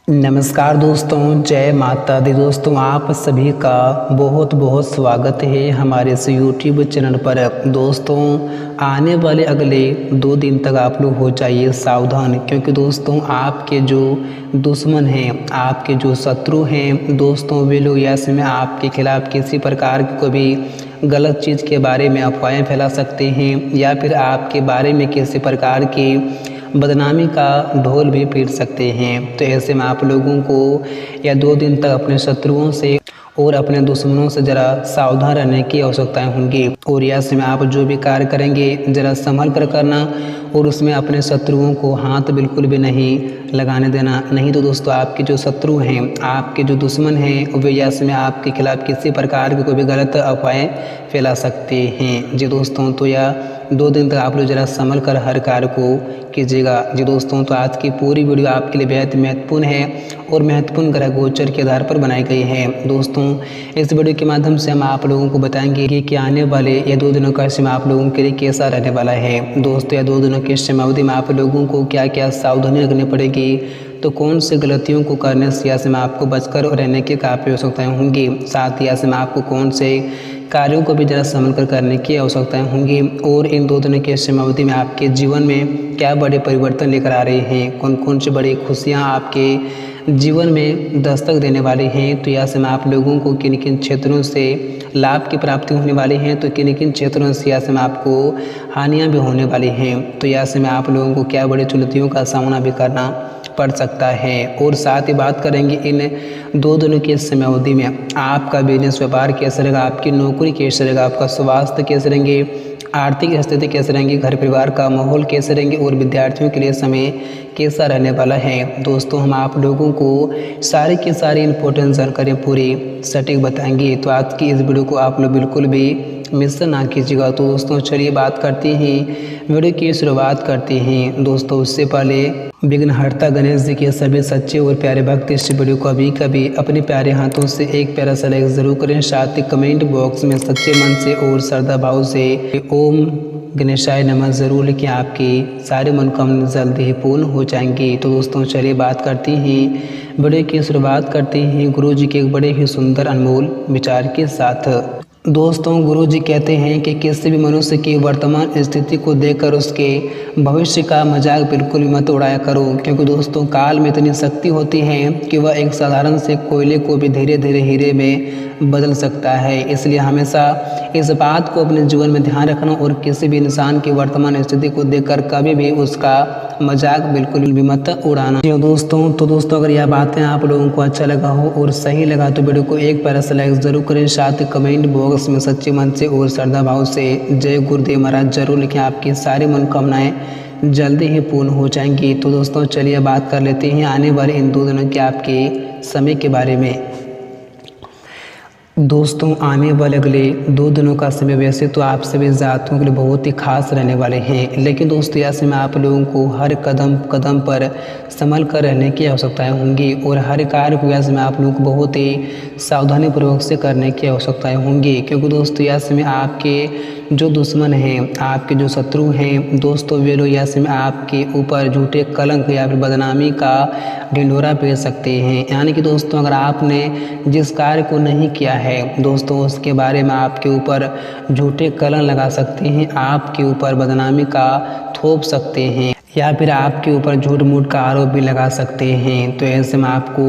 नमस्कार दोस्तों, जय माता दी। दोस्तों आप सभी का बहुत बहुत स्वागत है हमारे इस यूट्यूब चैनल पर। दोस्तों आने वाले अगले 2 दिन तक आप लोग हो जाइए सावधान, क्योंकि दोस्तों आपके जो दुश्मन हैं, आपके जो शत्रु हैं दोस्तों, वे लोग ऐसे में आपके खिलाफ किसी प्रकार की कोई भी गलत चीज़ के बारे में अफवाहें फैला सकते हैं या फिर आपके बारे में किसी प्रकार की बदनामी का ढोल भी पीट सकते हैं। तो ऐसे में आप लोगों को या 2 दिन तक अपने शत्रुओं से और अपने दुश्मनों से ज़रा सावधान रहने की आवश्यकताएं होंगी। और ऐसे में आप जो भी कार्य करेंगे ज़रा संभल कर करना और उसमें अपने शत्रुओं को हाथ बिल्कुल भी नहीं लगाने देना। नहीं तो दोस्तों आपके जो शत्रु हैं, आपके जो दुश्मन हैं, वे ऐसे में आपके खिलाफ किसी प्रकार की कोई भी गलत अफवाहें फैला सकते हैं। जी दोस्तों, तो यह 2 दिन तक आप लोग ज़रा संभल कर हर कार्य को कीजिएगा। जी दोस्तों, तो आज की पूरी वीडियो आपके लिए बेहद महत्वपूर्ण है और महत्वपूर्ण ग्रह गोचर के आधार पर बनाई गई है। दोस्तों इस वीडियो के माध्यम से हम आप लोगों को बताएंगे कि आने वाले या 2 दिनों का समय आप लोगों के लिए कैसा रहने वाला है। दोस्तों या 2 दिनों की समयावधि में आप लोगों को क्या क्या सावधानी रखनी पड़ेगी, तो कौन से गलतियों को करने से ऐसे में आपको बचकर रहने की काफ़ी आवश्यकताएँ होंगी। साथ ही ऐसे में आपको कौन से कार्यों को भी ज़रा संभल कर करने की आवश्यकताएं होंगी और इन 2 दिनों की समयावधि में आपके जीवन में क्या बड़े परिवर्तन लेकर आ रहे हैं, कौन कौन सी बड़ी खुशियां आपके जीवन में दस्तक देने वाली हैं। तो ऐसे में आप लोगों को किन किन क्षेत्रों से लाभ की प्राप्ति होने वाली हैं, तो किन किन क्षेत्रों से ऐसे में आपको हानियाँ भी होने वाली हैं। तो ऐसे में आप लोगों को क्या बड़ी चुनौतियों का सामना भी करना पड़ सकता है। और साथ ही बात करेंगे इन 2 दिनों की समयावधि में आपका बिजनेस व्यापार कैसे रहेगा, आपकी नौकरी कैसे रहेगा, आपका स्वास्थ्य कैसे रहेंगे, आर्थिक स्थिति कैसे रहेंगी, घर परिवार का माहौल कैसे रहेंगे और विद्यार्थियों के लिए समय कैसा रहने वाला है। दोस्तों हम आप लोगों को सारी की सारी इंपॉर्टेंट जानकारी पूरी सटीक बताएंगे। तो आज की इस वीडियो को आप लोग बिल्कुल भी मिस ना कीजिएगा। तो दोस्तों चलिए बात करते हैं, वीडियो की शुरुआत करते हैं। दोस्तों उससे पहले विघ्नहर्ता गणेश जी के सभी सच्चे और प्यारे भक्त इस वीडियो को अभी कभी अपने प्यारे हाथों से एक प्यारा सा लाइक जरूर करें। साथ ही कमेंट बॉक्स में सच्चे मन से और श्रद्धा भाव से ओम गणेशाय नमः जरूर लिखें, आपकी सारी मनोकामना जल्दी ही पूर्ण हो जाएंगी। तो दोस्तों चलिए बात करते हैं, वीडियो की शुरुआत करते हैं गुरु जी के एक बड़े ही सुंदर अनमोल विचार के साथ। दोस्तों गुरु जी कहते हैं कि किसी भी मनुष्य की वर्तमान स्थिति को देखकर उसके भविष्य का मजाक बिल्कुल भी मत उड़ाया करो, क्योंकि दोस्तों काल में इतनी शक्ति होती है कि वह एक साधारण से कोयले को भी धीरे धीरे हीरे में बदल सकता है। इसलिए हमेशा इस बात को अपने जीवन में ध्यान रखना और किसी भी इंसान की वर्तमान स्थिति को देखकर कभी भी उसका मजाक बिल्कुल भी मत उड़ाना। तो दोस्तों अगर यह बातें आप लोगों को अच्छा लगा हो और सही लगा तो वीडियो को एक प्यारा सा लाइक जरूर करें। साथ ही कमेंट बॉक्स में सच्चे मन से और श्रद्धा भाव से जय गुरुदेव महाराज जरूर लिखें, आपकी सारी मनोकामनाएं जल्दी ही पूर्ण हो जाएंगी। तो दोस्तों चलिए बात कर लेते हैं आने वाले इन 2 दिनों के आपके समय के बारे में। दोस्तों आने वाले अगले 2 दिनों का समय वैसे तो आप सभी जातकों के लिए बहुत ही खास रहने वाले हैं, लेकिन दोस्तों ऐसे में आप लोगों को हर कदम कदम पर संभल कर रहने की आवश्यकताएं होंगी और हर कार्य को ऐसे में आप लोगों को बहुत ही सावधानी पूर्वक से करने की आवश्यकताएं होंगी, क्योंकि दोस्तों ऐसे में आपके जो दुश्मन हैं, आपके जो शत्रु हैं दोस्तों, वे लोग ऐसे में आपके ऊपर झूठे कलंक या फिर बदनामी का ढिंढोरा पेल सकते हैं। यानी कि दोस्तों अगर आपने जिस कार्य को नहीं किया है दोस्तों, उसके बारे में आपके ऊपर झूठे कलंक लगा सकते हैं, आपके ऊपर बदनामी का थोप सकते हैं या फिर आपके ऊपर झूठ मूठ का आरोप भी लगा सकते हैं। तो ऐसे में आपको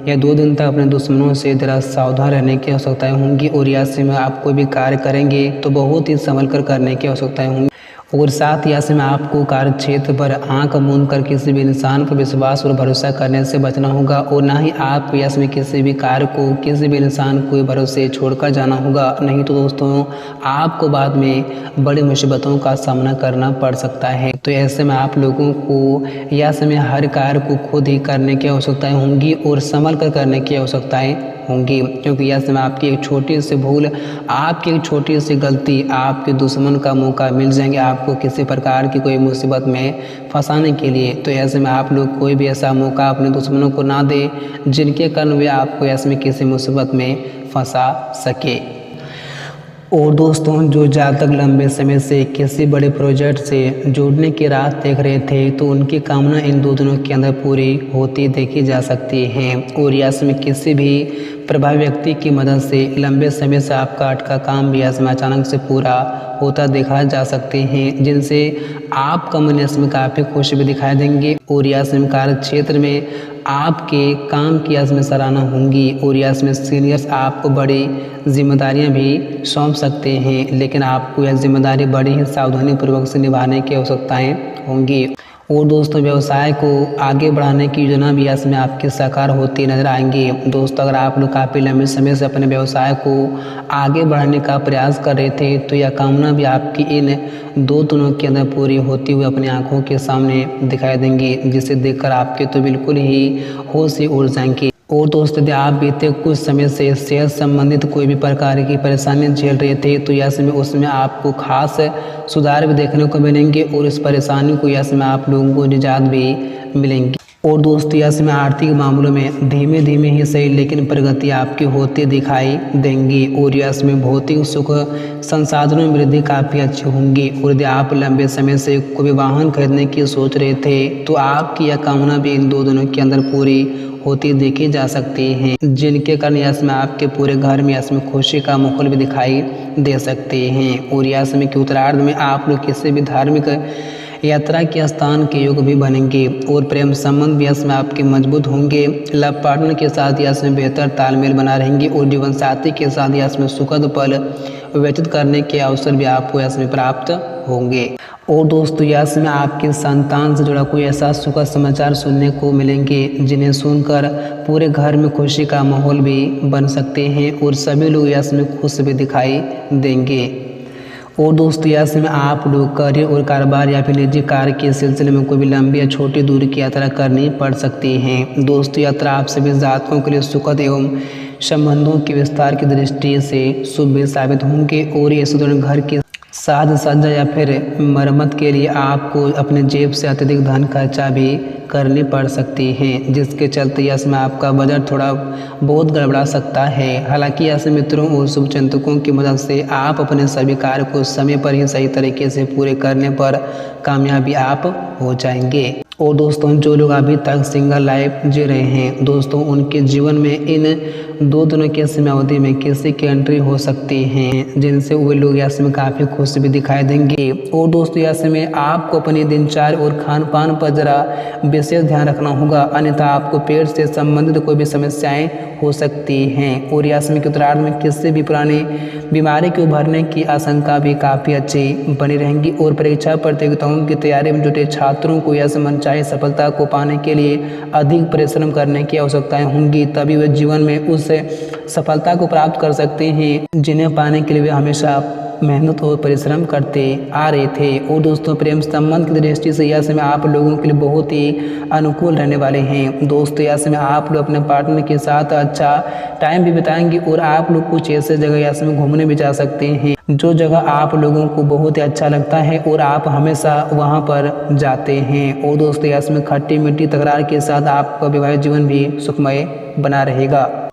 या 2 दिन तक अपने दुश्मनों से ज़रा सावधान रहने की आवश्यकताएं होंगी और ऐसे में आप कोई भी कार्य करेंगे तो बहुत ही संभल कर करने की आवश्यकताएं होंगी। और साथ ही ऐसे में आपको कार्य क्षेत्र पर आंख मूंद कर किसी भी इंसान पर विश्वास और भरोसा करने से बचना होगा और ना ही आपको ऐसे में किसी भी कार्य को किसी भी इंसान को भरोसे छोड़कर जाना होगा। नहीं तो दोस्तों आपको बाद में बड़ी मुसीबतों का सामना करना पड़ सकता है। तो ऐसे में आप लोगों को ऐसे में हर कार्य को खुद ही करने की आवश्यकताएं होंगी और संभल कर करने की आवश्यकताएं होंगी, क्योंकि ऐसे में आपकी एक छोटी सी भूल, आपकी एक छोटी सी गलती आपके दुश्मन का मौका मिल जाएंगे आपको किसी प्रकार की कोई मुसीबत में फंसाने के लिए। तो ऐसे में आप लोग कोई भी ऐसा मौका अपने दुश्मनों को ना दे जिनके कारण वे आपको ऐसे में किसी मुसीबत में फंसा सके। और दोस्तों, जो जातक लंबे समय से किसी बड़े प्रोजेक्ट से जुड़ने की राह देख रहे थे तो उनकी कामना इन 2 दिनों के अंदर पूरी होती देखी जा सकती है। और यस में किसी भी प्रभावी व्यक्ति की मदद से लंबे समय से आपका अटका काम भी यस में अचानक से पूरा होता देखा जा सकते हैं, जिनसे आपका मन यस में काफ़ी खुश भी दिखाई देंगे। और यस में कार्य क्षेत्र में आपके काम की यस में सराहना होंगी और यस में सीनियर्स आपको बड़ी जिम्मेदारियां भी सौंप सकते हैं, लेकिन आपको यह जिम्मेदारी बड़ी ही सावधानी पूर्वक से निभाने की आवश्यकताएं होंगी। और दोस्तों, व्यवसाय को आगे बढ़ाने की योजना भी यस में आपकी साकार होती नजर आएंगी। दोस्तों, अगर आप लोग काफ़ी लंबे समय से अपने व्यवसाय को आगे बढ़ाने का प्रयास कर रहे थे तो यह कामना भी आपकी इन 2 दिनों के अंदर पूरी होती हुई अपनी आंखों के सामने दिखाई देंगी, जिसे देखकर आपके तो बिल्कुल ही होश ही उड़ जाएंगे। और दोस्तों, यदि आप बीते कुछ समय से सेहत संबंधित कोई भी प्रकार की परेशानियां झेल रहे थे तो यस में उसमें आपको खास सुधार भी देखने को मिलेंगे और इस परेशानी को यस में आप लोगों को निजात भी मिलेंगी। और दोस्तों, यस में आर्थिक मामलों में धीमे धीमे ही सही लेकिन प्रगति आपकी होती दिखाई देंगी और यस में भौतिक सुख संसाधनों में वृद्धि काफ़ी अच्छी होंगी। और यदि आप लंबे समय से कोई वाहन खरीदने की सोच रहे थे तो आपकी यह कामना भी इन 2 दिनों के अंदर पूरी होती देखी जा सकती हैं, जिनके कारण यस में आपके पूरे घर में यस में खुशी का माहौल भी दिखाई दे सकते हैं। और यस में के उत्तरार्ध में आप लोग किसी भी धार्मिक यात्रा के स्थान के योग भी बनेंगे और प्रेम संबंध भी यस में आपके मजबूत होंगे। लव पार्टनर के साथ यस में बेहतर तालमेल बना रहेंगे और जीवन साथी के साथ यस में सुखद पल व्यतीत करने के अवसर भी आपको यस में प्राप्त होंगे। और दोस्तों, यस में आपके संतान से जुड़ा कोई ऐसा सुखद समाचार सुनने को मिलेंगे जिन्हें सुनकर पूरे घर में खुशी का माहौल भी बन सकते हैं और सभी लोग यस में खुश भी दिखाई देंगे। और दोस्तों, यस में आप लोग करियर और कारोबार या फिर निजी कार्य के सिलसिले में कोई भी लंबी या छोटी दूरी की यात्रा करनी पड़ सकती है। दोस्तों, यात्रा आप सभी जातकों के लिए सुखद एवं संबंधों के विस्तार की दृष्टि से शुभ भी साबित होंगे और ये सुदृढ़ घर की साज सज्जा या फिर मरम्मत के लिए आपको अपने जेब से अत्यधिक धन खर्चा भी करनी पड़ सकती है, जिसके चलते यस में आपका बजट थोड़ा बहुत गड़बड़ा सकता है। हालांकि यस मित्रों और शुभचिंतकों की मदद से आप अपने सभी कार्य को समय पर ही सही तरीके से पूरे करने पर कामयाबी आप हो जाएंगे। और दोस्तों, जो लोग अभी तक सिंगल लाइफ जी रहे हैं दोस्तों, उनके जीवन में इन 2 दिनों के समयावधि में किसी की एंट्री हो सकती है, जिनसे वे लोग यस में काफ़ी खुश भी दिखाई देंगे। और दोस्तों, यस में आपको अपनी दिनचर्या और खान पान पर जरा विशेष ध्यान रखना होगा, अन्यथा आपको पेट से संबंधित कोई भी समस्याएं हो सकती हैं। और यस में के उत्तरार्ध में किसी भी पुरानी बीमारी के उभरने की आशंका भी काफ़ी अच्छी बनी रहेंगी और परीक्षा प्रतियोगिताओं की तैयारी में जुटे छात्रों को यस मनचाही सफलता को पाने के लिए अधिक परिश्रम करने की आवश्यकताएं होंगी, तभी वे जीवन में उस सफलता को प्राप्त कर सकते हैं जिन्हें पाने के लिए वे हमेशा मेहनत और परिश्रम करते आ रहे थे। और दोस्तों, प्रेम संबंध की दृष्टि से यस में आप लोगों के लिए बहुत ही अनुकूल रहने वाले हैं। दोस्तों, यस में आप लोग अपने पार्टनर के साथ अच्छा टाइम भी बिताएंगे और आप लोग कुछ ऐसे जगह यस में घूमने भी जा सकते हैं जो जगह आप लोगों को बहुत ही अच्छा लगता है और आप हमेशा वहां पर जाते हैं। और दोस्तों, यस में खट्टी मीठी तकरार के साथ आपका वैवाहिक जीवन भी सुखमय बना रहेगा।